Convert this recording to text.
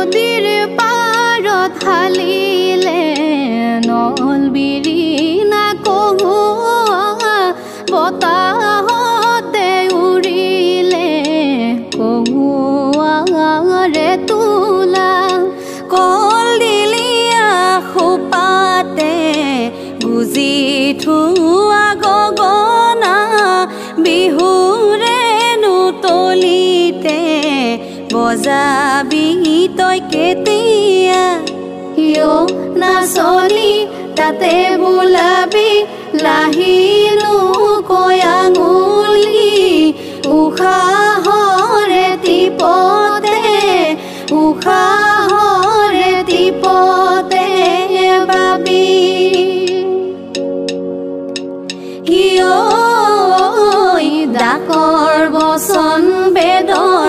নদীৰ পাৰত হালিলে নল বিৰি না কহুৱা বতাহতে উৰিলে কহুৱাৰে তোলা কল দিলিয়া খোপাতে গুজি থোৱা গগনা বিহুৰে নুতলিতে বজাবি তই কেতিয়া ইয় নাচনি তাতে বোলাবি লাহিনো কয়াঙুলি উশাহৰে টিপতে বাবি ডাকৰ বচন বেদন